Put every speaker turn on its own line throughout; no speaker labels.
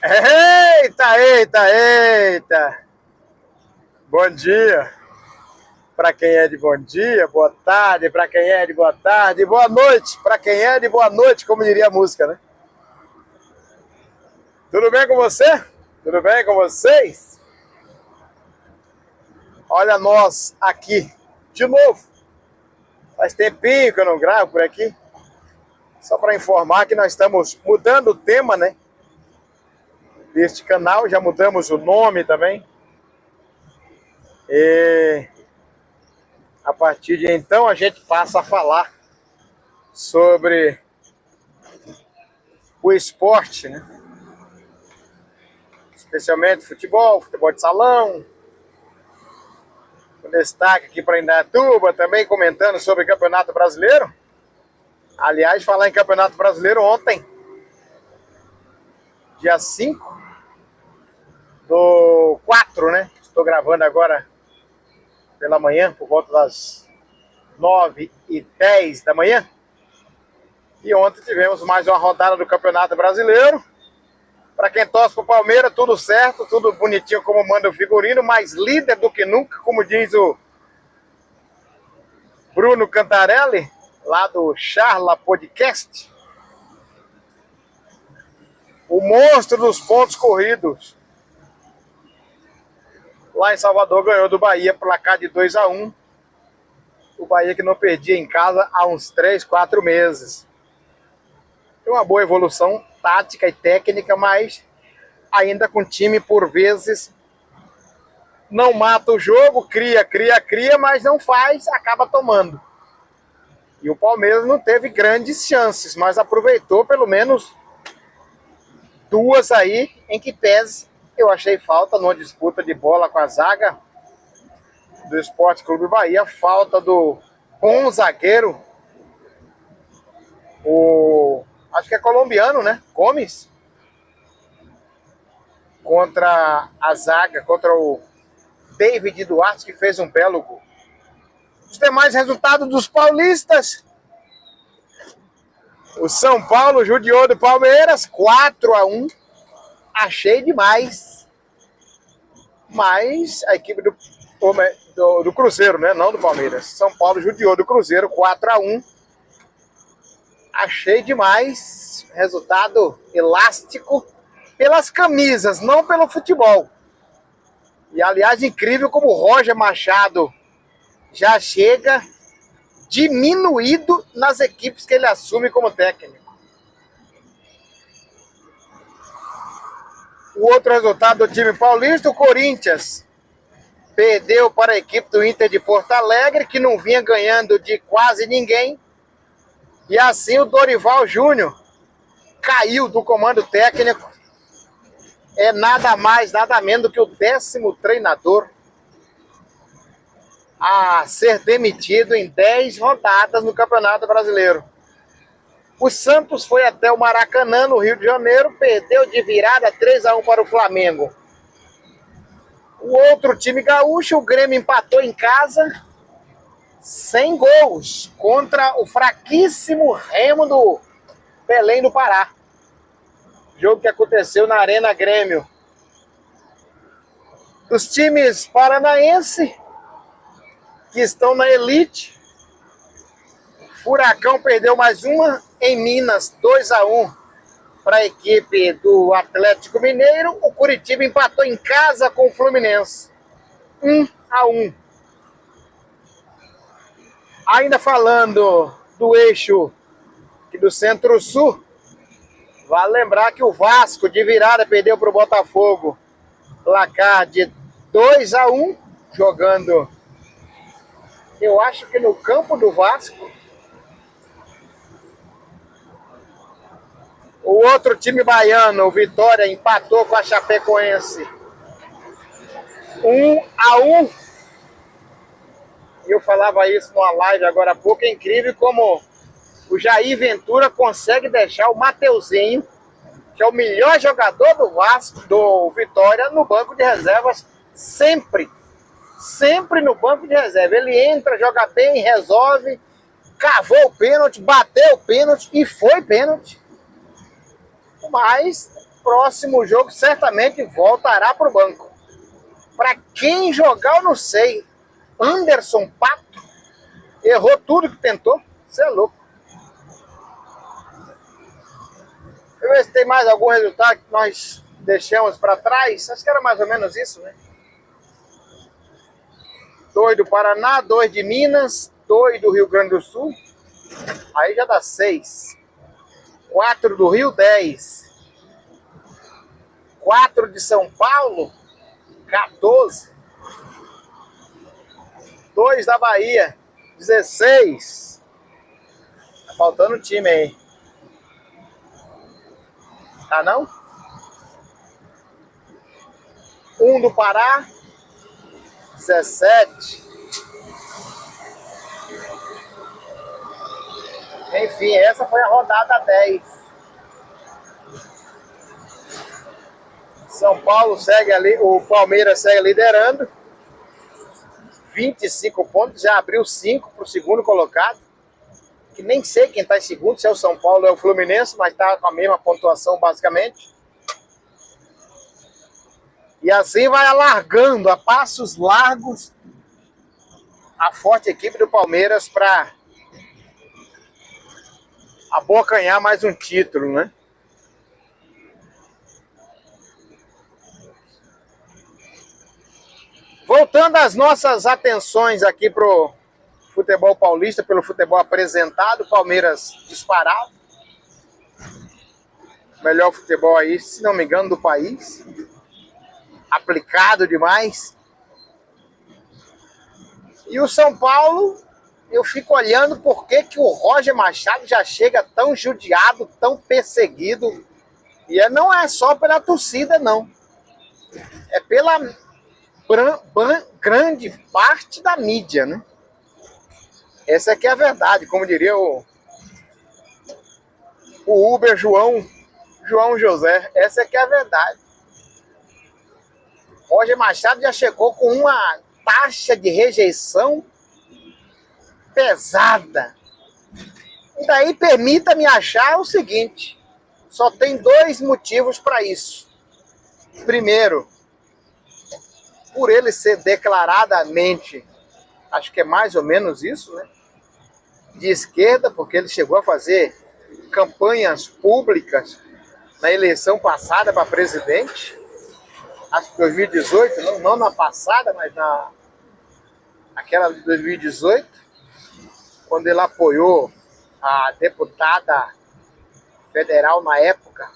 Eita, eita, eita! Bom dia para quem é de bom dia, boa tarde para quem é de boa tarde, boa noite para quem é de boa noite, como diria a música, né? Tudo bem com você? Tudo bem com vocês? Olha nós aqui de novo. Faz tempinho que eu não gravo por aqui. Só para informar que nós estamos mudando o tema, né? Deste canal, já mudamos o nome também. E a partir de então a gente passa a falar sobre o esporte, né? Especialmente futebol, futebol de salão. Com destaque aqui para Indaiatuba, também comentando sobre o Campeonato Brasileiro. Aliás, falar em Campeonato Brasileiro ontem, dia 5/4, né? Estou gravando agora pela manhã, por volta das 9h10 da manhã. E ontem tivemos mais uma rodada do Campeonato Brasileiro. Para quem torce pro Palmeiras, tudo certo, tudo bonitinho como manda o figurino, mais líder do que nunca, como diz o Bruno Cantarelli, lá do Charla Podcast. O monstro dos pontos corridos. Lá em Salvador ganhou do Bahia, placar de 2-1. O Bahia que não perdia em casa há uns 3, 4 meses. Tem uma boa evolução tática e técnica, mas ainda com time por vezes não mata o jogo, cria, mas não faz, acaba tomando. E o Palmeiras não teve grandes chances, mas aproveitou pelo menos duas aí, em que pese eu achei falta numa disputa de bola com a zaga do Esporte Clube Bahia, falta do bom zagueiro, acho que é colombiano, né? Gomes, contra a zaga, contra o David Duarte, que fez um belo gol. Os demais resultados dos paulistas: o São Paulo judiou do Palmeiras, 4-1. Achei demais. Mas a equipe do Cruzeiro, né? Não do Palmeiras. São Paulo judiou do Cruzeiro, 4-1. Achei demais. Resultado elástico pelas camisas, não pelo futebol. E, aliás, incrível como o Roger Machado já chega diminuído nas equipes que ele assume como técnico. O outro resultado do time paulista, o Corinthians perdeu para a equipe do Inter de Porto Alegre, que não vinha ganhando de quase ninguém. E assim o Dorival Júnior caiu do comando técnico. É nada mais, nada menos do que o 10º treinador a ser demitido em 10 rodadas no Campeonato Brasileiro. O Santos foi até o Maracanã, no Rio de Janeiro, perdeu de virada 3-1 para o Flamengo. O outro time gaúcho, o Grêmio, empatou em casa, sem gols, contra o fraquíssimo Remo do Belém do Pará. Jogo que aconteceu na Arena Grêmio. Os times paranaenses, que estão na elite, Furacão perdeu mais uma em Minas, 2-1 para a equipe do Atlético Mineiro. O Curitiba empatou em casa com o Fluminense, 1-1. Ainda falando do eixo do Centro-Sul, vale lembrar que o Vasco de virada perdeu para o Botafogo, placar de 2-1, jogando, eu acho que no campo do Vasco. O outro time baiano, o Vitória, empatou com a Chapecoense, 1-1. E eu falava isso numa live agora há pouco. É incrível como o Jair Ventura consegue deixar o Mateuzinho, que é o melhor jogador do Vasco, do Vitória, no banco de reservas, sempre no banco de reserva. Ele entra, joga bem, resolve, cavou o pênalti, bateu o pênalti e foi pênalti. Mas próximo jogo certamente voltará para o banco. Para quem jogar, eu não sei. Anderson Pato errou tudo que tentou. Você é louco. Deixa eu ver se tem mais algum resultado que nós deixamos para trás. Acho que era mais ou menos isso, né? 2 do Paraná, 2 de Minas, 2 do Rio Grande do Sul. Aí já dá 6. 4 do Rio, 10. 4 de São Paulo, 14. 2 da Bahia, 16. Tá faltando time aí. Tá não? 1 do Pará, 17. Enfim, essa foi a rodada 10. São Paulo segue ali, o Palmeiras segue liderando. 25 pontos, já abriu 5 para o segundo colocado. Que nem sei quem está em segundo, se é o São Paulo ou é o Fluminense, mas está com a mesma pontuação basicamente. E assim vai alargando a passos largos a forte equipe do Palmeiras para abocanhar mais um título, né? Voltando às nossas atenções aqui pro futebol paulista, pelo futebol apresentado, Palmeiras disparado. Melhor futebol aí, se não me engano, do país. Aplicado demais. E o São Paulo, eu fico olhando por que o Roger Machado já chega tão judiado, tão perseguido. E não é só pela torcida, não. É pela grande parte da mídia, né? Essa aqui é a verdade, como diria o Uber João José. Essa aqui é a verdade. Roger Machado já chegou com uma taxa de rejeição pesada. E daí permita-me achar o seguinte: só tem 2 motivos para isso. Primeiro, por ele ser declaradamente, acho que é mais ou menos isso, né? De esquerda, porque ele chegou a fazer campanhas públicas na eleição passada para presidente. Acho que 2018, não na passada, mas naquela de 2018, quando ele apoiou a deputada federal na época,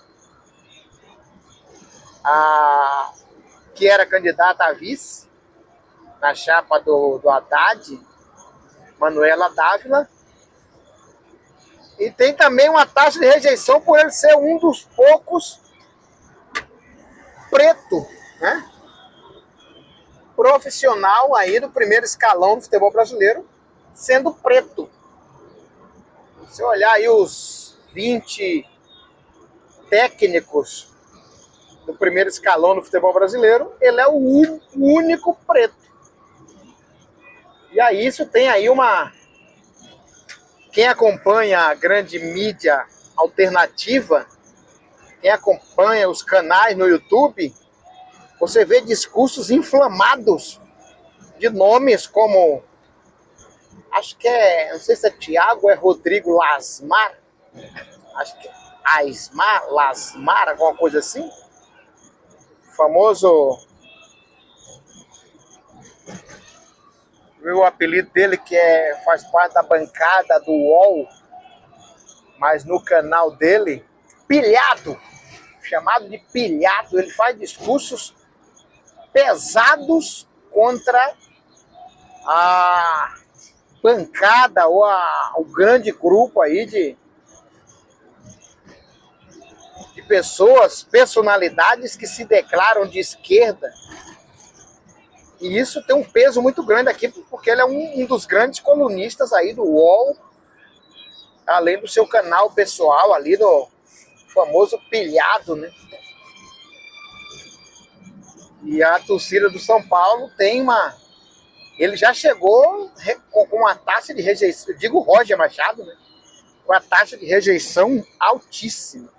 que era candidata a vice, na chapa do Haddad, Manuela Dávila. E tem também uma taxa de rejeição por ele ser um dos poucos preto, né? Profissional aí do primeiro escalão do futebol brasileiro, sendo preto. Se você olhar aí os 20 técnicos do primeiro escalão do futebol brasileiro, ele é o único preto. E aí isso tem aí uma... Quem acompanha a grande mídia alternativa, quem acompanha os canais no YouTube, você vê discursos inflamados de nomes como, acho que é, não sei se é Tiago ou é Rodrigo Lasmar, acho que é Aismar, Lasmar, alguma coisa assim. O famoso, o apelido dele que faz parte da bancada do UOL, mas no canal dele, Pilhado, chamado de Pilhado, ele faz discursos pesados contra a bancada ou o grande grupo aí de pessoas, personalidades que se declaram de esquerda. E isso tem um peso muito grande aqui, porque ele é um dos grandes colunistas aí do UOL, além do seu canal pessoal ali, do famoso Pilhado, né? E a torcida do São Paulo tem uma... Ele já chegou com uma taxa de rejeição, eu digo Roger Machado, né? Com a taxa de rejeição altíssima.